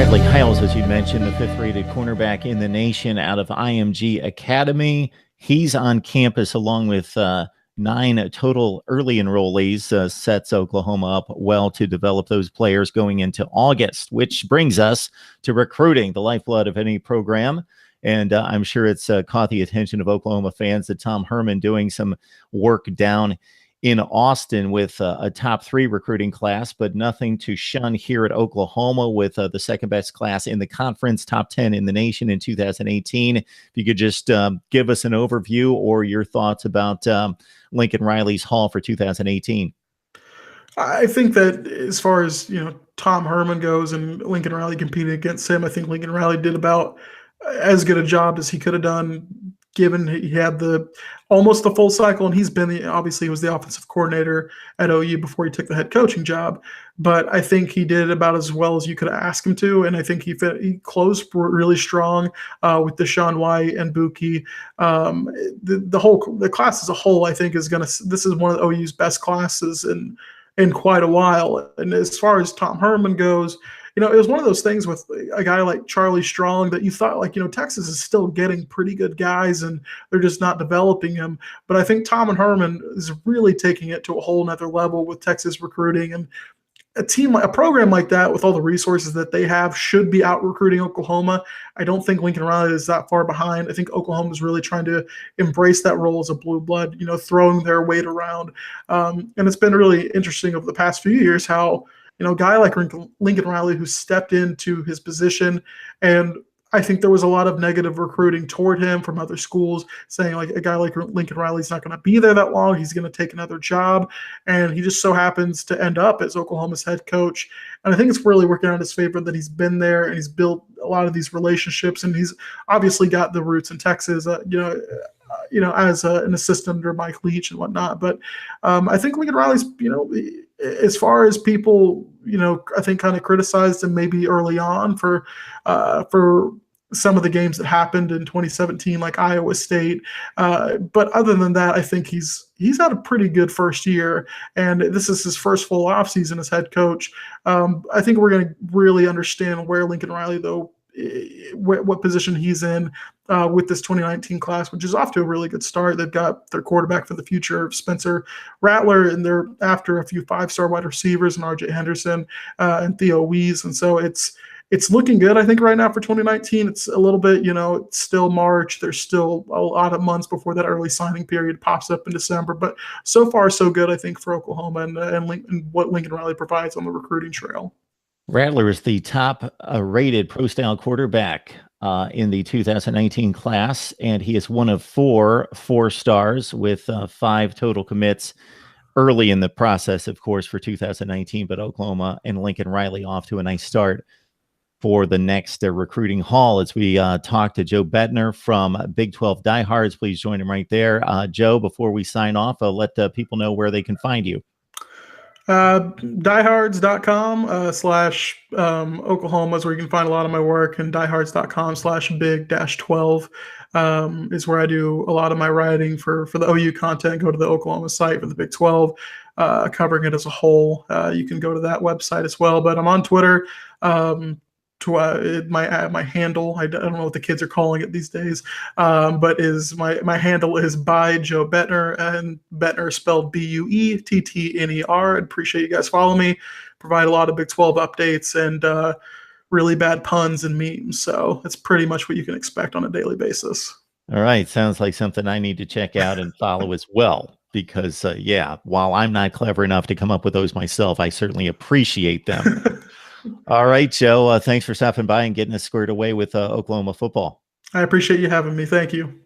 Bradley Hiles, as you mentioned, the fifth-rated cornerback in the nation out of IMG Academy. He's on campus along with 9 total early enrollees, sets Oklahoma up well to develop those players going into August, which brings us to recruiting, the lifeblood of any program. And I'm sure it's caught the attention of Oklahoma fans that Tom Herman doing some work down in Austin with a top 3 recruiting class, but nothing to shun here at Oklahoma with the second best class in the conference, top 10 in the nation in 2018. If you could just give us an overview or your thoughts about Lincoln Riley's haul for 2018. I think that as far as, Tom Herman goes and Lincoln Riley competing against him, I think Lincoln Riley did about as good a job as he could have done, given he had almost the full cycle, and obviously he was the offensive coordinator at OU before he took the head coaching job. But I think he did about as well as you could ask him to, and I think he closed really strong with Deshaun White and Buki. The class as a whole, I think, this is one of OU's best classes in quite a while. And as far as Tom Herman goes, it was one of those things with a guy like Charlie Strong that you thought, Texas is still getting pretty good guys and they're just not developing them. But I think Tom and Herman is really taking it to a whole nother level with Texas recruiting, and a program like that with all the resources that they have should be out recruiting Oklahoma. I don't think Lincoln Riley is that far behind. I think Oklahoma is really trying to embrace that role as a blue blood, throwing their weight around. And it's been really interesting over the past few years how, a guy like Lincoln Riley who stepped into his position, and I think there was a lot of negative recruiting toward him from other schools saying like a guy like Lincoln Riley's not going to be there that long. He's going to take another job. And he just so happens to end up as Oklahoma's head coach. And I think it's really working out in his favor that he's been there and he's built a lot of these relationships. And he's obviously got the roots in Texas, as an assistant under Mike Leach and whatnot. But I think Lincoln Riley's, as far as people, I think kind of criticized him maybe early on for some of the games that happened in 2017, like Iowa State. But other than that, I think he's had a pretty good first year, and this is his first full offseason as head coach. I think we're going to really understand where Lincoln Riley, though, what position he's in with this 2019 class, which is off to a really good start. They've got their quarterback for the future, Spencer Rattler, and they're after a few 5-star wide receivers and RJ Henderson and Theo Wees. And so it's looking good, I think, right now for 2019. It's a little bit, it's still March. There's still a lot of months before that early signing period pops up in December. But so far, so good, I think, for Oklahoma and what Lincoln Riley provides on the recruiting trail. Rattler is the top rated pro-style quarterback in the 2019 class, and he is one of 4 4-stars with 5 total commits early in the process, of course, for 2019. But Oklahoma and Lincoln Riley off to a nice start for the next recruiting haul. As we talk to Joe Bettner from Big 12 Diehards, please join him right there. Joe, before we sign off, let people know where they can find you. Diehards.com / Oklahoma is where you can find a lot of my work, and diehards.com / big-12 is where I do a lot of my writing for the OU content. Go to the Oklahoma site for the Big 12, covering it as a whole. You can go to that website as well, but I'm on Twitter. My handle, I don't know what the kids are calling it these days, but my handle is by Joe Bettner, and Bettner spelled Buettner. I'd appreciate you guys follow me. Provide a lot of Big 12 updates and really bad puns and memes. So that's pretty much what you can expect on a daily basis. All right. Sounds like something I need to check out and follow as well. Because, while I'm not clever enough to come up with those myself, I certainly appreciate them. All right, Joe, thanks for stopping by and getting us squared away with Oklahoma football. I appreciate you having me. Thank you.